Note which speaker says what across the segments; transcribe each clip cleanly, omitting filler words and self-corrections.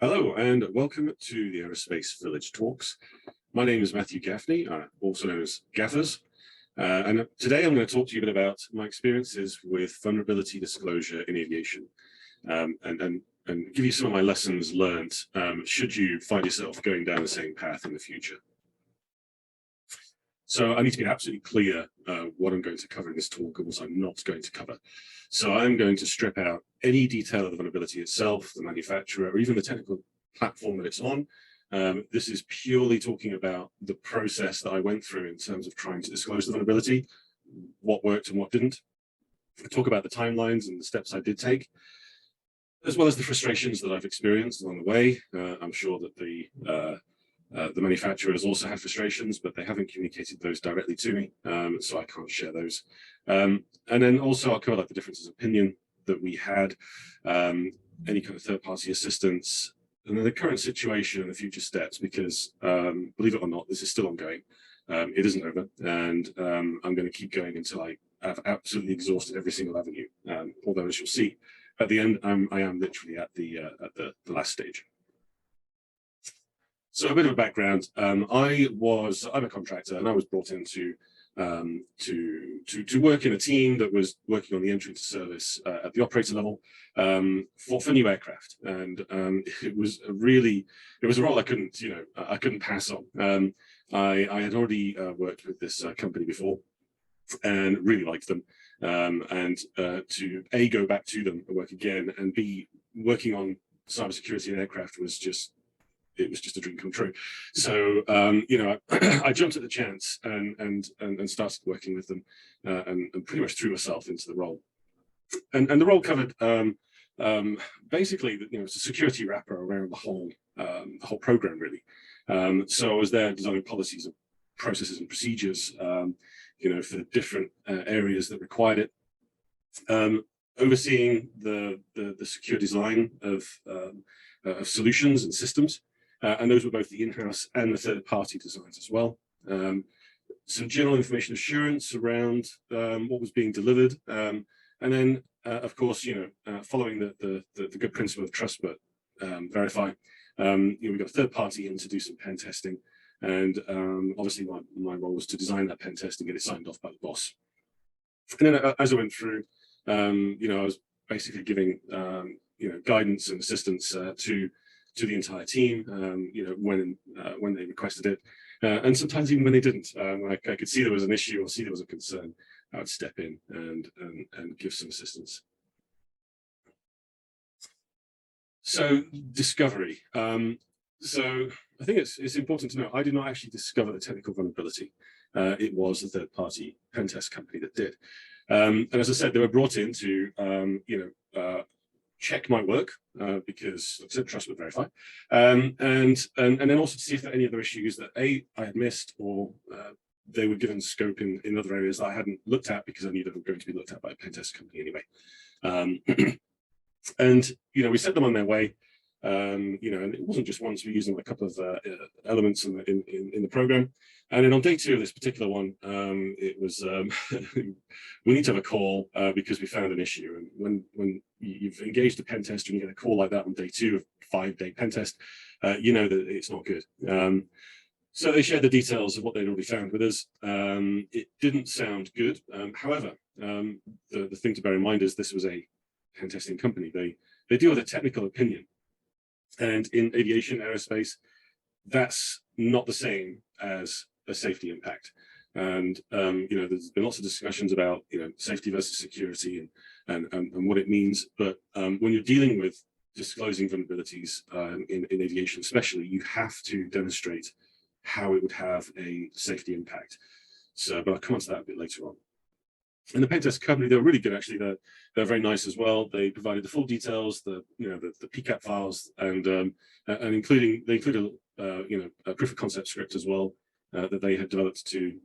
Speaker 1: Hello and welcome to the Aerospace Village talks. My name is Matthew Gaffney, also known as Gaffers, and today I'm going to talk to you a bit about my experiences with vulnerability disclosure in aviation, and give you some of my lessons learned should you find yourself going down the same path in the future. So I need to be absolutely clear what I'm going to cover in this talk and what I'm not going to cover. So I'm going to strip out any detail of the vulnerability itself, the manufacturer, or even the technical platform that it's on. This is purely talking about the process that I went through in terms of trying to disclose the vulnerability, what worked and what didn't. I'll talk about the timelines and the steps I did take, as well as the frustrations that I've experienced along the way. I'm sure that the manufacturers also have frustrations, but they haven't communicated those directly to me, so I can't share those. And then also I'll cover like the differences of opinion that we had, any kind of third-party assistance, and then the current situation and the future steps, because believe it or not, this is still ongoing. It isn't over, and I'm going to keep going until I have absolutely exhausted every single avenue. Although, as you'll see, at the end, I am literally at the last stage. So a bit of a background. I'm a contractor, and I was brought in to work in a team that was working on the entry into service at the operator level for new aircraft, and it was a role I couldn't pass on. I had already worked with this company before and really liked them, and to A, go back to them and work again, and B, working on cybersecurity and aircraft was just a dream come true. So I jumped at the chance and started working with them, and pretty much threw myself into the role. And the role covered basically it's a security wrapper around the whole program really. So I was there designing policies and processes and procedures for the different areas that required it, overseeing the secure design of solutions and systems. And those were both the in-house and the third-party designs as well. Some general information assurance around what was being delivered, and then, of course, following the good principle of trust but verify. We got a third party in to do some pen testing, and obviously my role was to design that pen test and get it signed off by the boss. And then as I went through, I was basically giving guidance and assistance to the entire team, when they requested it, and sometimes even when they didn't. I could see there was an issue or see there was a concern, I would step in and give some assistance. So discovery. So I think it's important to know I did not actually discover the technical vulnerability. It was a third-party pen test company that did. And as I said, they were brought in to check my work, because like I said, trust but verify, and then also to see if there are any other issues that I had missed, or they were given scope in other areas that I hadn't looked at, because I knew they were going to be looked at by a pen test company anyway. And we set them on their way. And it wasn't just once. We used them a couple of elements in the program. And then on day 2 of this particular one, it was we need to have a call because we found an issue. And when you've engaged a pen tester and you get a call like that on day 2 of a 5-day pen test, you know that it's not good. So they shared the details of what they'd already found with us. It didn't sound good. However, the thing to bear in mind is this was a pen testing company. They deal with a technical opinion. And in aviation, aerospace, that's not the same as a safety impact. And there's been lots of discussions about safety versus security and what it means. But when you're dealing with disclosing vulnerabilities in aviation, especially, you have to demonstrate how it would have a safety impact. So, but I'll come on to that a bit later on. And the pen test company, they were really good actually. They're very nice as well. They provided the full details, the PCAP files, and included a proof of concept script as well that they had developed to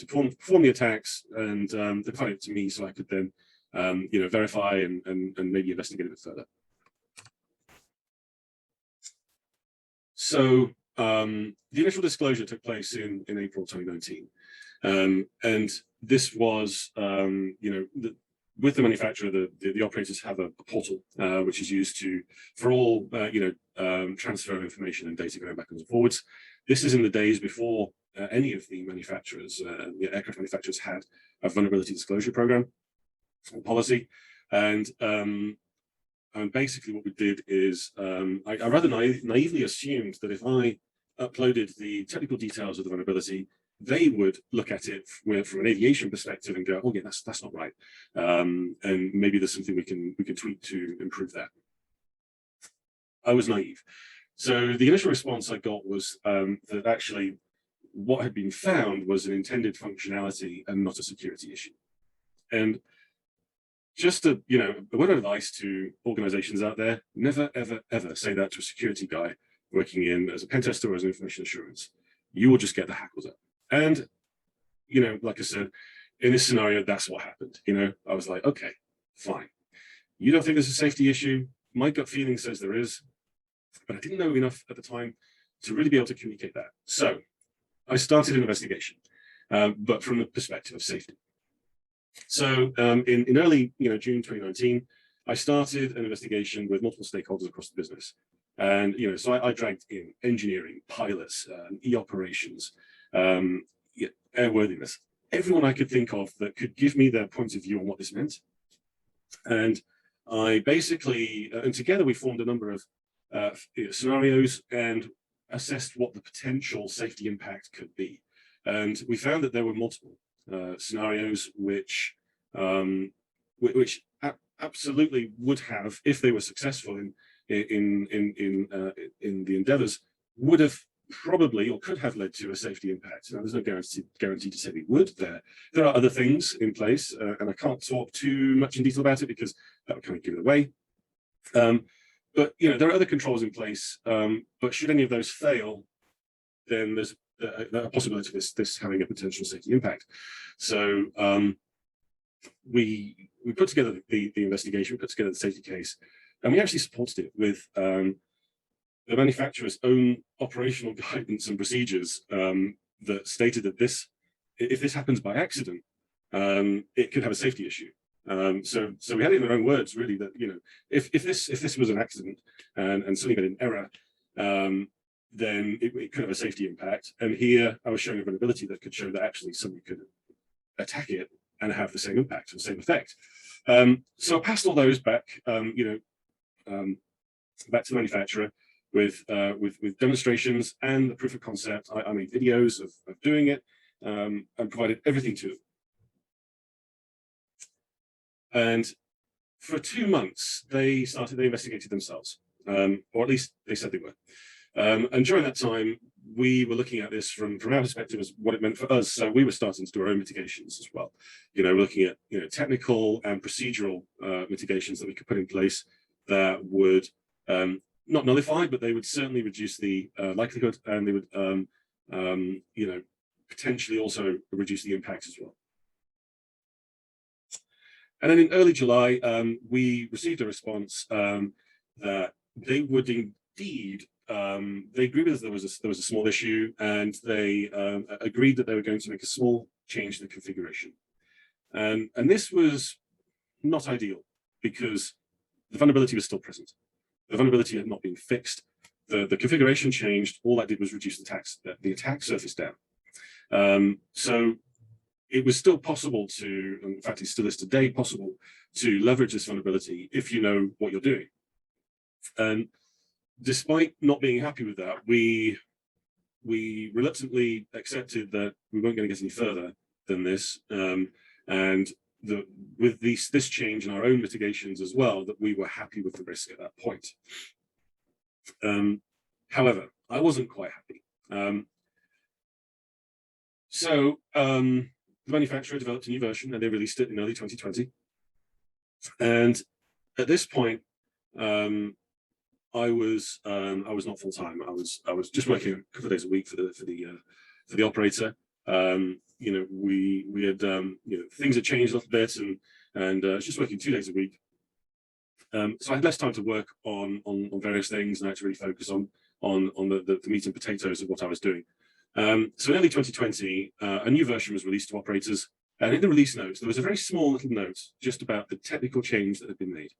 Speaker 1: perform the attacks, and they provided it to me so I could then verify and maybe investigate a bit further. So the initial disclosure took place in April 2019. And this was, the with the manufacturer, the operators have a portal which is used for all transfer of information and data going backwards and forwards. This is in the days before any of the manufacturers, aircraft manufacturers, had a vulnerability disclosure program or policy, and basically what we did is I rather naively assumed that if I uploaded the technical details of the vulnerability, they would look at it from an aviation perspective and go, oh yeah, that's not right, and maybe there's something we can tweak to improve that. I was naive. So the initial response I got was that actually what had been found was an intended functionality and not a security issue. And just a word of advice to organizations out there: never, ever, ever say that to a security guy working as a pen tester or as an information assurance. You will just get the hackles up. And, like I said, in this scenario, that's what happened. I was like, okay, fine. You don't think there's a safety issue? My gut feeling says there is, but I didn't know enough at the time to really be able to communicate that. So I started an investigation, but from the perspective of safety. So in early June 2019, I started an investigation with multiple stakeholders across the business. And so I dragged in engineering, pilots, e-operations, airworthiness, everyone I could think of that could give me their point of view on what this meant. And I basically, and together we formed a number of scenarios and assessed what the potential safety impact could be. And we found that there were multiple scenarios which absolutely would have, if they were successful in the endeavors, would have probably or could have led to a safety impact. Now, there's no guarantee to say we would. There are other things in place, and I can't talk too much in detail about it because that would kind of give it away. But there are other controls in place. But should any of those fail, then there's a possibility of this having a potential safety impact. So we put together the investigation, we put together the safety case, and we actually supported it with the manufacturer's own operational guidance and procedures that stated that if this happens by accident, it could have a safety issue. So we had it in their own words, really, that if this was an accident and somebody made an error, then it could have a safety impact. And here I was showing a vulnerability that could show that actually somebody could attack it and have the same impact or the same effect. So I passed all those back, back to the manufacturer with demonstrations and the proof of concept. I made videos of doing it and provided everything to them. And for 2 months, they investigated themselves, or at least they said they were. And during that time, we were looking at this from our perspective as what it meant for us. So we were starting to do our own mitigations as well. We're looking at technical and procedural mitigations that we could put in place that would not nullify, but they would certainly reduce the likelihood, and they would potentially also reduce the impact as well. And then in early July, we received a response that they would indeed, they agreed with us there was a small issue, and they agreed that they were going to make a small change to the configuration. And this was not ideal because the vulnerability was still present. The vulnerability had not been fixed. The configuration changed. All that did was reduce the attack surface down. So it was still possible to, and in fact, it still is today possible to leverage this vulnerability if you know what you're doing. And despite not being happy with that, we reluctantly accepted that we weren't going to get any further than this, and with this change in our own mitigations as well, that we were happy with the risk at that point. However, I wasn't quite happy. So the manufacturer developed a new version and they released it in early 2020. And at this point, I was not full time. I was just working a couple of days a week for the operator. We had things had changed a little bit, and I was just working 2 days a week. So I had less time to work on various things, and I had to really focus on the meat and potatoes of what I was doing. So in early 2020, a new version was released to operators, And in the release notes, there was a very small little note just about the technical change that had been made.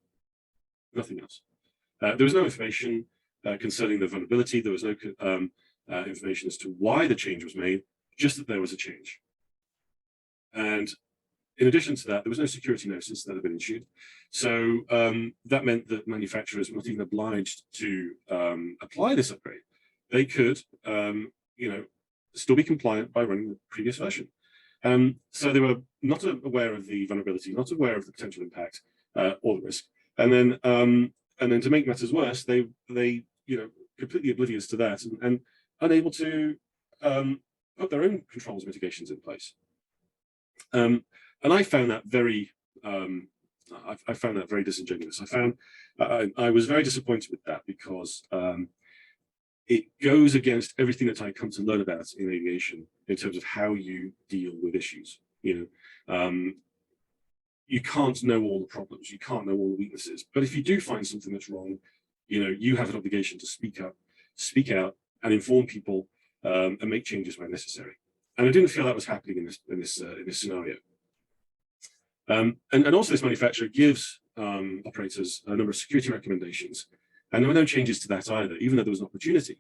Speaker 1: Nothing else. There was no information concerning the vulnerability. There was no information as to why the change was made, just that there was a change. And in addition to that, there was no security notice that had been issued. So that meant that manufacturers were not even obliged to apply this upgrade. They could, still be compliant by running the previous version. So they were not aware of the vulnerability, not aware of the potential impact or the risk. And then to make matters worse, they completely oblivious to that and unable to put their own controls mitigations in place. And I found that very, I found that very disingenuous. I was very disappointed with that because it goes against everything that I come to learn about in aviation in terms of how you deal with issues. You can't know all the problems, you can't know all the weaknesses, but if you do find something that's wrong, you have an obligation to speak up, speak out, and inform people and make changes where necessary. And I didn't feel that was happening in this scenario. And also, this manufacturer gives operators a number of security recommendations, and there were no changes to that either. Even though there was an opportunity,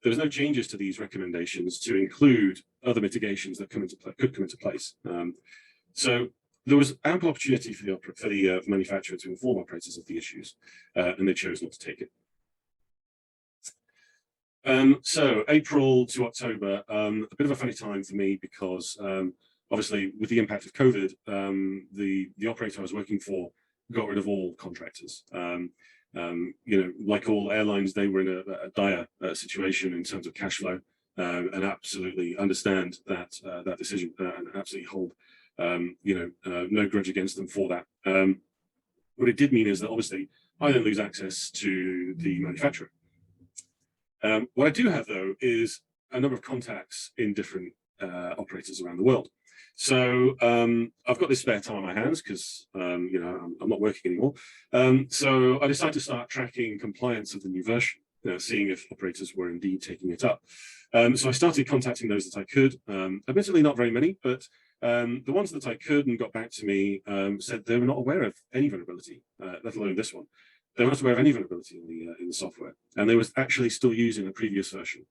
Speaker 1: there was no changes to these recommendations to include other mitigations that could come into place. So there was ample opportunity for the manufacturer to inform operators of the issues, and they chose not to take it. So April to October, a bit of a funny time for me because obviously with the impact of COVID, the operator I was working for got rid of all contractors. Like all airlines, they were in a dire situation in terms of cash flow, and absolutely understand that decision and absolutely hold no grudge against them for that. What it did mean is that obviously I then lose access to the manufacturer. What I do have though is a number of contacts in different operators around the world. So I've got this spare time on my hands because I'm not working anymore. So I decided to start tracking compliance of the new version, seeing if operators were indeed taking it up. So I started contacting those that I could. Admittedly, not very many, but the ones that I could and got back to me said they were not aware of any vulnerability, let alone this one. They were not aware of any vulnerability in the software, and they were actually still using a previous version.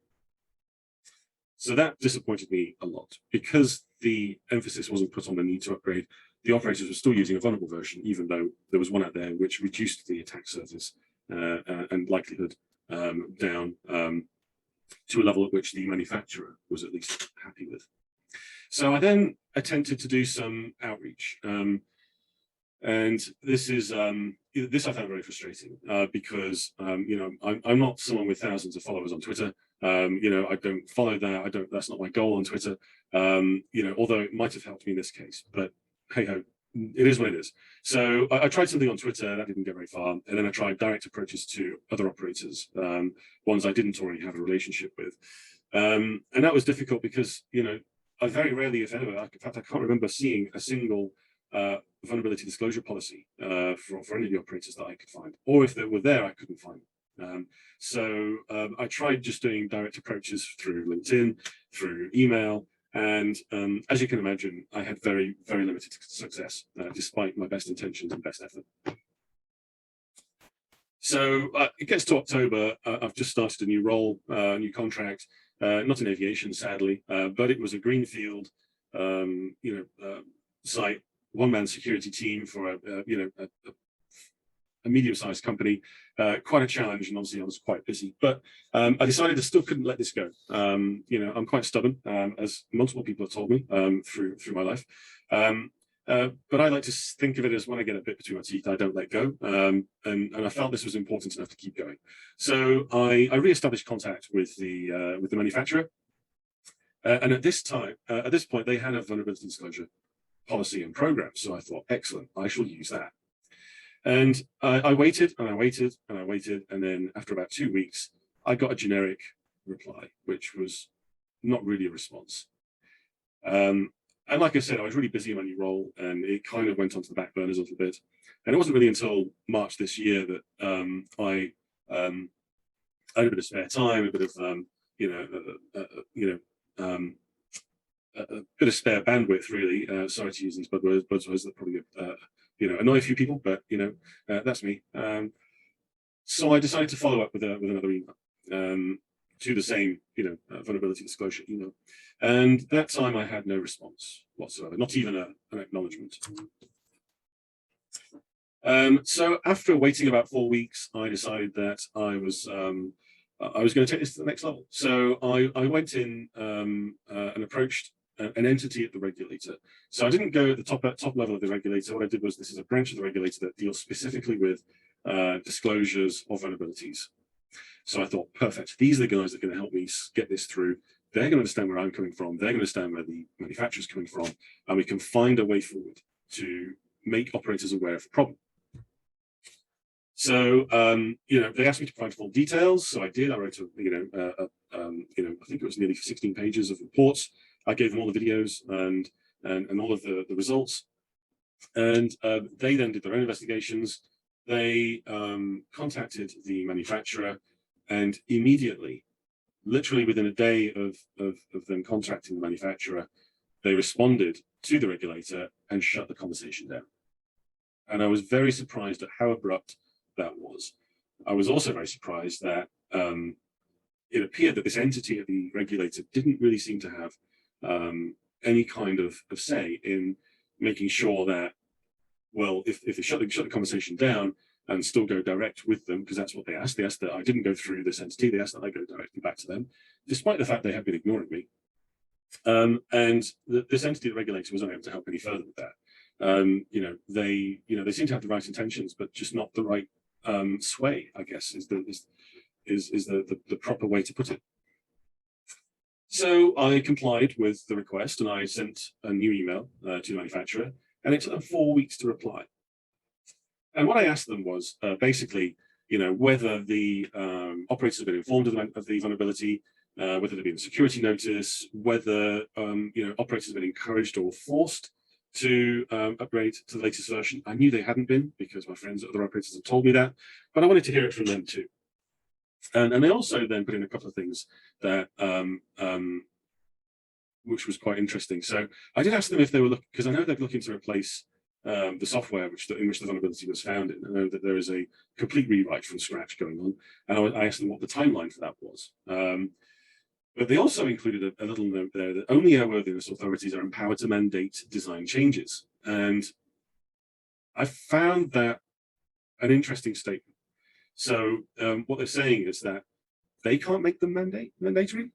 Speaker 1: So that disappointed me a lot because the emphasis wasn't put on the need to upgrade. The operators were still using a vulnerable version, even though there was one out there which reduced the attack surface and likelihood down to a level at which the manufacturer was at least happy with. So I then attempted to do some outreach. And this I found very frustrating because I'm not someone with thousands of followers on Twitter. I don't follow that. That's not my goal on Twitter. Although it might have helped me in this case, but hey ho, it is what it is. So I tried something on Twitter that didn't get very far, and then I tried direct approaches to other operators, ones I didn't already have a relationship with, and that was difficult because I very rarely, if ever, in fact, I can't remember seeing a single vulnerability disclosure policy for any of the operators that I could find, or if they were there, I couldn't find them. So I tried just doing direct approaches through LinkedIn, through email, and as you can imagine, I had very, very limited success, despite my best intentions and best effort. So it gets to October. I've just started a new role, new contract, not in aviation, sadly, but it was a greenfield, site, one-man security team for a medium-sized company. Quite a challenge, and obviously I was quite busy. But I decided I still couldn't let this go. I'm quite stubborn, as multiple people have told me through my life. But I like to think of it as when I get a bit between my teeth, I don't let go. And I felt this was important enough to keep going. So I re-established contact with the manufacturer. And at this point, they had a vulnerability disclosure policy and program. So I thought, excellent, I shall use that. And I waited and I waited and I waited. And then after about 2 weeks, I got a generic reply, which was not really a response. And like I said, I was really busy in my new role, and it kind of went onto the back burners a little bit. And it wasn't really until March this year that I had a bit of spare time, a bit of bit of spare bandwidth, really. Sorry to use these buzzwords that probably annoy a few people, but that's me. So I decided to follow up with another email to the same vulnerability disclosure email, and that time I had no response whatsoever, not even an acknowledgement. So after waiting about 4 weeks, I decided that I was going to take this to the next level. So I went in and approached an entity at the regulator. So I didn't go at the top level of the regulator. What I did was, this is a branch of the regulator that deals specifically with disclosures of vulnerabilities. So I thought, perfect, these are the guys that are going to help me get this through. They're going to understand where I'm coming from. They're going to understand where the manufacturer's coming from, and we can find a way forward to make operators aware of the problem. So, they asked me to provide full details. So I did. I wrote I think it was nearly 16 pages of reports. I gave them all the videos and all of the results. And they then did their own investigations. They contacted the manufacturer, and immediately, literally within a day of them contacting the manufacturer, they responded to the regulator and shut the conversation down. And I was very surprised at how abrupt that was. I was also very surprised that it appeared that this entity at the regulator didn't really seem to have any kind of say in making sure that, well, if they shut the conversation down and still go direct with them, because that's what they asked. They asked that I didn't go through this entity. They asked that I go directly back to them, despite the fact they had been ignoring me. And this entity, the regulator, was unable to help any further with that. They seem to have the right intentions, but just not the right sway, I guess, is the proper way to put it. So I complied with the request, and I sent a new email to the manufacturer, and it took them 4 weeks to reply. And what I asked them was basically, whether the operators have been informed of the vulnerability, whether there'd been a security notice, whether operators have been encouraged or forced to upgrade to the latest version. I knew they hadn't been, because my friends at other operators had told me that, but I wanted to hear it from them too. And they also then put in a couple of things that which was quite interesting. So I did ask them if they were looking, because I know they're looking to replace the software in which the vulnerability was found in. I know that there is a complete rewrite from scratch going on, and I asked them what the timeline for that was. But they also included a little note there that only airworthiness authorities are empowered to mandate design changes. And I found that an interesting statement. So what they're saying is that they can't make them mandatory,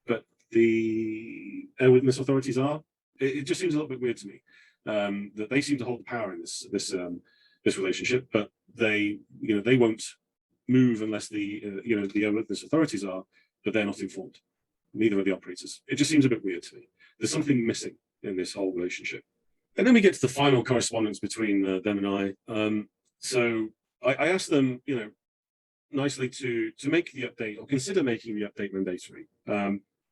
Speaker 1: but the airworthiness authorities are. It just seems a little bit weird to me that they seem to hold the power in this relationship, but they won't move unless the airworthiness authorities are, but they're not informed. Neither are the operators. It just seems a bit weird to me. There's something missing in this whole relationship. And then we get to the final correspondence between them and I. So I asked them, nicely to make the update, or consider making the update mandatory,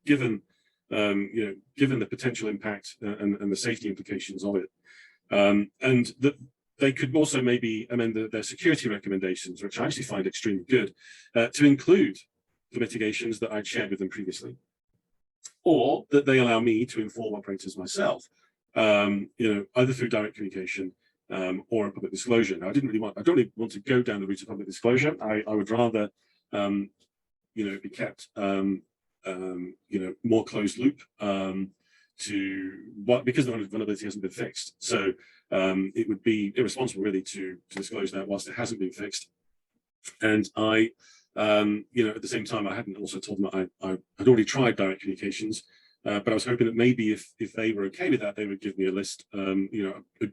Speaker 1: given the potential impact and the safety implications of it, and that they could also maybe amend their security recommendations, which I actually find extremely good, to include the mitigations that I'd shared with them previously, or that they allow me to inform operators myself, either through direct communication or a public disclosure. Now, I don't really want to go down the route of public disclosure. I would rather, be kept, more closed loop because the vulnerability hasn't been fixed. So it would be irresponsible, really, to disclose that whilst it hasn't been fixed. And I, at the same time, I hadn't also told them I had already tried direct communications. But I was hoping that maybe if they were okay with that, they would give me a list, a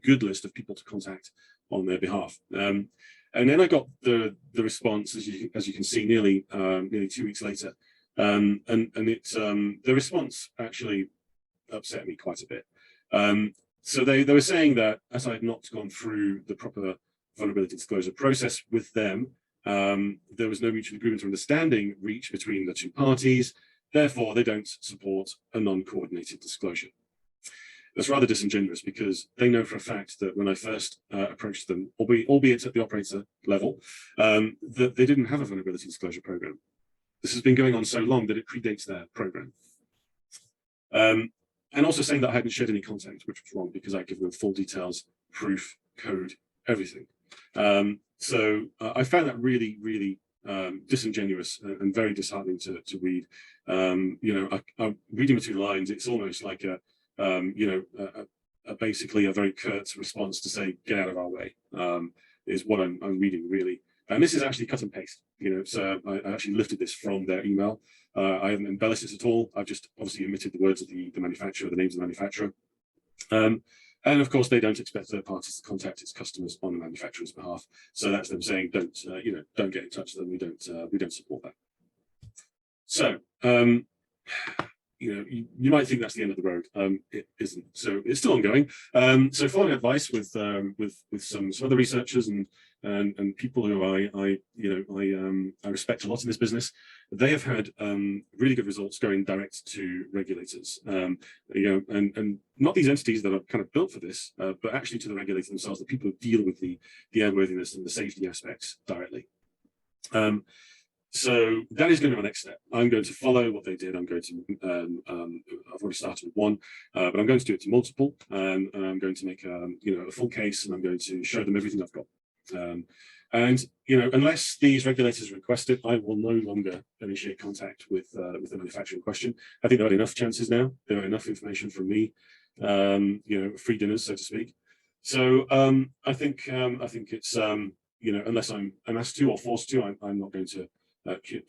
Speaker 1: good list of people to contact on their behalf. And then I got the response, as you can see, nearly 2 weeks later, and the response actually upset me quite a bit. So they were saying that as I had not gone through the proper vulnerability disclosure process with them, there was no mutual agreement or understanding reached between the two parties. Therefore, they don't support a non-coordinated disclosure. That's rather disingenuous, because they know for a fact that when I first approached them, albeit at the operator level, that they didn't have a vulnerability disclosure program. This has been going on so long that it predates their program. and also saying that I hadn't shared any content, which was wrong because I'd given them full details, proof, code, everything. So I found that really, really disingenuous and very disheartening to read. Reading between the lines, it's almost like basically a very curt response to say, get out of our way, is what I'm reading, really. And this is actually cut and paste, so I actually lifted this from their email. I haven't embellished this at all. I've just obviously omitted the words of the manufacturer, the names of the manufacturer. And of course, they don't expect third parties to contact its customers on the manufacturer's behalf. So that's them saying, don't get in touch with them. We don't support that. So, you might think that's the end of the road. It isn't. So it's still ongoing. So following advice with some other researchers and people who I respect a lot in this business, they have had really good results going direct to regulators. And not these entities that are kind of built for this, but actually to the regulators themselves, the people who deal with the airworthiness and the safety aspects directly. So that is going to be my next step. I'm going to follow what they did. I'm going to, I've already started with one, but I'm going to do it to multiple, and I'm going to make a full case, and I'm going to show them everything I've got. Unless these regulators request it, I will no longer initiate contact with the manufacturer in question. I think there are enough chances now. There are enough information from me, free dinners, so to speak. So I think it's unless I'm asked to or forced to, I'm not going to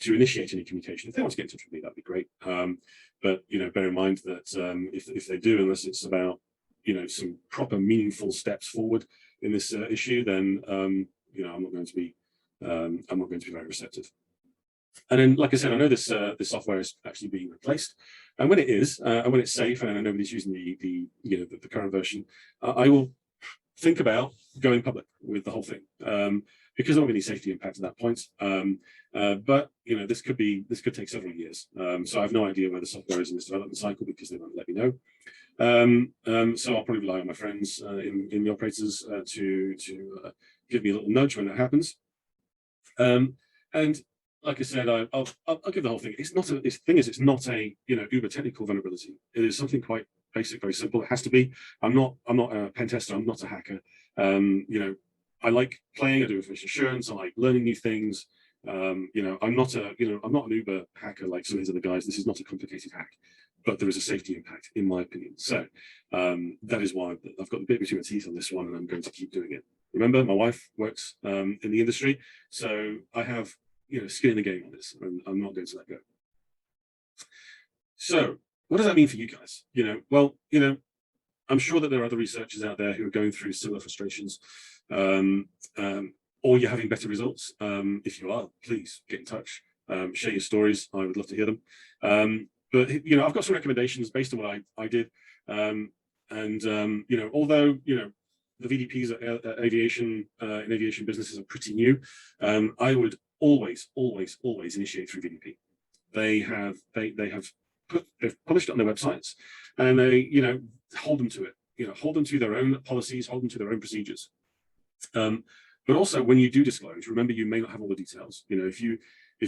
Speaker 1: initiate any communication. If they want to get in touch with me, that'd be great. But bear in mind that if they do, unless it's about some proper meaningful steps forward in this issue, then I'm not going to be very receptive. And then, like I said, I know this software is actually being replaced, and when it is, and when it's safe, and I know nobody's using the current version, I will think about going public with the whole thing, because there won't be any safety impact at that point. But this could take several years. So I have no idea where the software is in this development cycle because they won't let me know. So I'll probably rely on my friends in the operators to give me a little nudge when that happens. And like I said, I'll give the whole thing. It's not a uber technical vulnerability. It is something quite basic, very simple. It has to be. I'm not a pen tester. I'm not a hacker. I like playing. I do information assurance. I like learning new things. I'm not an uber hacker like some of these other guys. This is not a complicated hack, but there is a safety impact, in my opinion. So that is why I've got the bit between my teeth on this one, and I'm going to keep doing it. Remember, my wife works in the industry, so I have skin in the game on this, and I'm not going to let go. So what does that mean for you guys? I'm sure that there are other researchers out there who are going through similar frustrations, or you're having better results. If you are, please get in touch, share your stories. I would love to hear them. But I've got some recommendations based on what I did, although the VDPs at aviation in aviation businesses are pretty new, I would always initiate through VDP. They've published it on their websites, and they hold them to it. Hold them to their own policies, hold them to their own procedures. But also, when you do disclose, remember you may not have all the details. If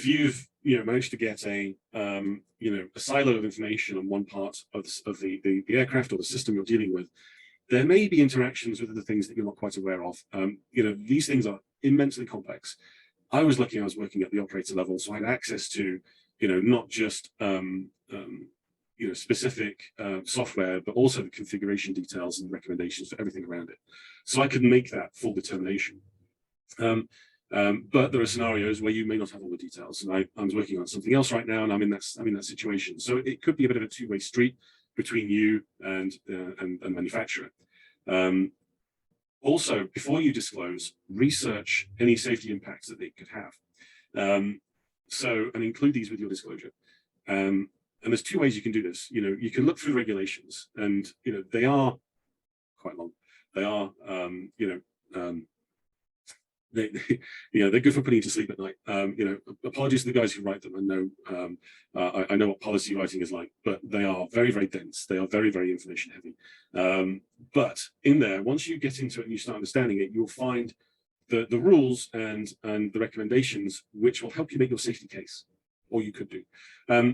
Speaker 1: you've managed to get a silo of information on one part of the aircraft or the system you're dealing with, there may be interactions with other things that you're not quite aware of. These things are immensely complex. I was lucky I was working at the operator level, so I had access to not just specific software, but also the configuration details and recommendations for everything around it. So I could make that full determination. But there are scenarios where you may not have all the details, and I'm working on something else right now, and I'm in that situation. So it could be a bit of a two-way street between you and manufacturer. Also, before you disclose, research any safety impacts that they could have. And include these with your disclosure. And there's two ways you can do this. You can look through regulations, and they are quite long. They are they're good for putting you to sleep at night. Apologies to the guys who write them. I know what policy writing is like, but they are very, very dense. They are very, very information heavy. But in there, once you get into it and you start understanding it, you'll find the rules and the recommendations which will help you make your safety case. or you could do.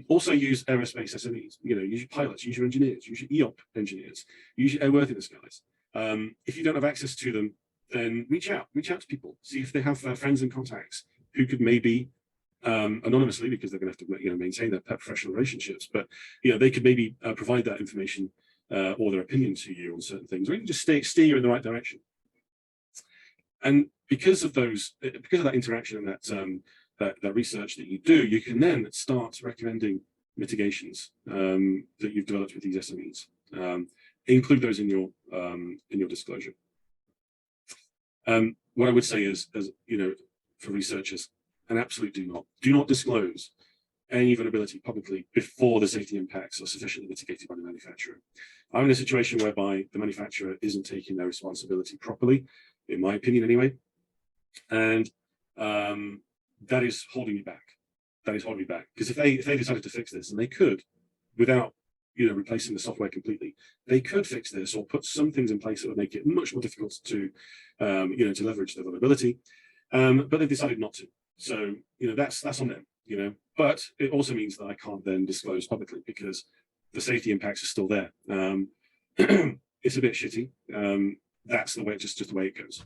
Speaker 1: Also use aerospace SMEs, use your pilots, use your engineers, use your EOP engineers, use your airworthiness guys. If you don't have access to them, then reach out to people, see if they have friends and contacts who could maybe, anonymously, because they're going to have to maintain their professional relationships, but they could maybe provide that information or their opinion to you on certain things, or even just steer you in the right direction. And because of that interaction and that research that you do, you can then start recommending mitigations that you've developed with these SMEs. Include those in your disclosure. What I would say is, for researchers, an absolute do not disclose any vulnerability publicly before the safety impacts are sufficiently mitigated by the manufacturer. I'm in a situation whereby the manufacturer isn't taking their responsibility properly, in my opinion anyway, and that is holding me back. That is holding me back, because if they decided to fix this, and they could, without replacing the software completely, they could fix this or put some things in place that would make it much more difficult to to leverage the vulnerability, but they decided not to. So that's on them. But it also means that I can't then disclose publicly because the safety impacts are still there. It's a bit shitty. That's the way, just the way it goes.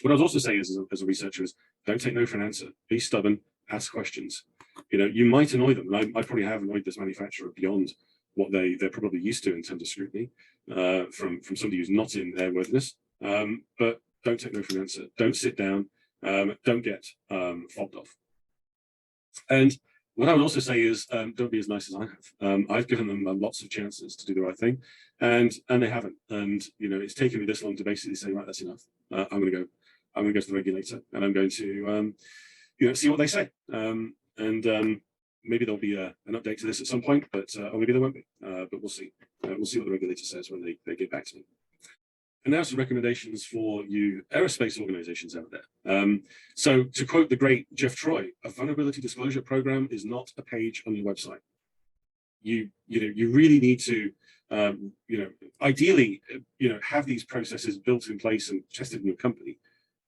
Speaker 1: What I was also saying as a researcher is, don't take no for an answer. Be stubborn, ask questions. You might annoy them, and I probably have annoyed this manufacturer beyond what they're probably used to in terms of scrutiny from somebody who's not in airworthiness. But don't take no for an answer. Don't sit down. Don't get fobbed off. And what I would also say is, don't be as nice as I have. I've given them lots of chances to do the right thing, and they haven't. And it's taken me this long to basically say, right, that's enough. I'm going to go to the regulator, and I'm going to see what they say. Maybe there'll be an update to this at some point, but or maybe there won't be. But we'll see. We'll see what the regulator says when they get back to me. And now some recommendations for you aerospace organizations out there. So to quote the great Jeff Troy, a vulnerability disclosure program is not a page on your website. You really need to, ideally, have these processes built in place and tested in your company.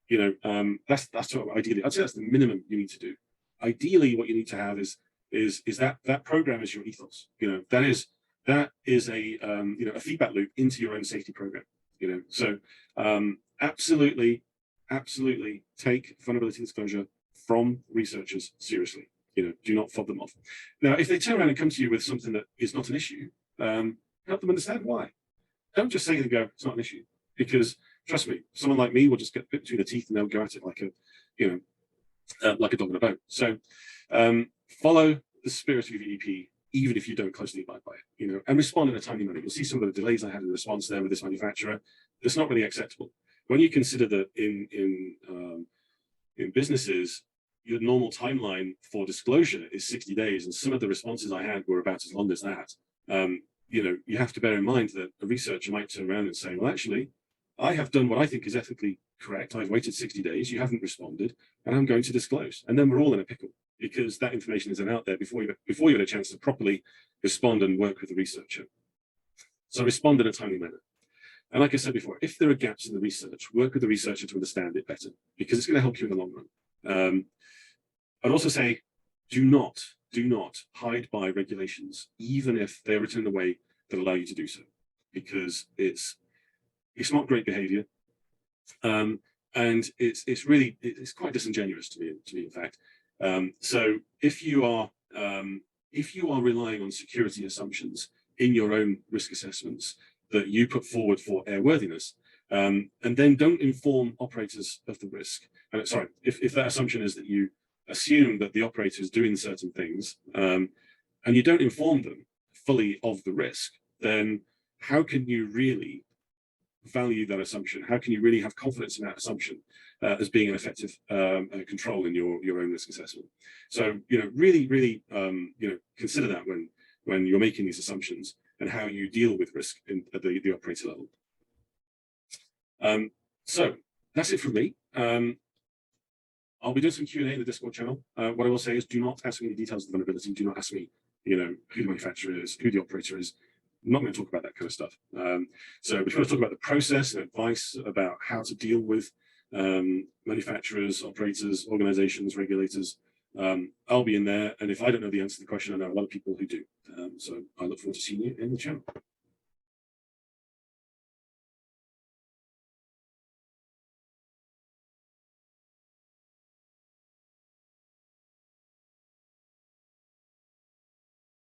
Speaker 1: That's what ideally, I'd say that's the minimum you need to do. Ideally, what you need to have is that program is your ethos. That is a feedback loop into your own safety program. So absolutely take vulnerability disclosure from researchers seriously. Do not fob them off. Now, if they turn around and come to you with something that is not an issue, help them understand why. Don't just say and go, it's not an issue, because trust me, someone like me will just get bit between the teeth and they'll go at it like a dog in a bone. So follow the spirit of your VDP, even if you don't closely abide by it, and respond in a timely manner. You'll see some of the delays I had in response there with this manufacturer. That's not really acceptable. When you consider that in businesses, your normal timeline for disclosure is 60 days, and some of the responses I had were about as long as that. You have to bear in mind that a researcher might turn around and say, well, actually, I have done what I think is ethically correct. I've waited 60 days, you haven't responded, and I'm going to disclose. And then we're all in a pickle, because that information isn't out there before you had a chance to properly respond and work with the researcher. So respond in a timely manner. And like I said before, if there are gaps in the research, work with the researcher to understand it better, because it's going to help you in the long run. I'd also say, do not hide by regulations, even if they're written in a way that allow you to do so, because it's not great behavior. And it's quite disingenuous to me, in fact. So if you are relying on security assumptions in your own risk assessments that you put forward for airworthiness, and then don't inform operators of the risk. Sorry, if that assumption is that you assume that the operator is doing certain things, and you don't inform them fully of the risk, then how can you really value that assumption? How can you really have confidence in that assumption as being an effective control in your own risk assessment? So really consider that when you're making these assumptions and how you deal with risk at the operator level. So that's it from me. I'll be doing some Q&A in the Discord channel. What I will say is, do not ask me the details of the vulnerability. Do not ask me, who the manufacturer is, who the operator is. I'm not going to talk about that kind of stuff. So if you want to talk about the process and advice about how to deal with manufacturers, operators, organizations, regulators, I'll be in there, and if I don't know the answer to the question, I know a lot of people who do. So I look forward to seeing you in the channel.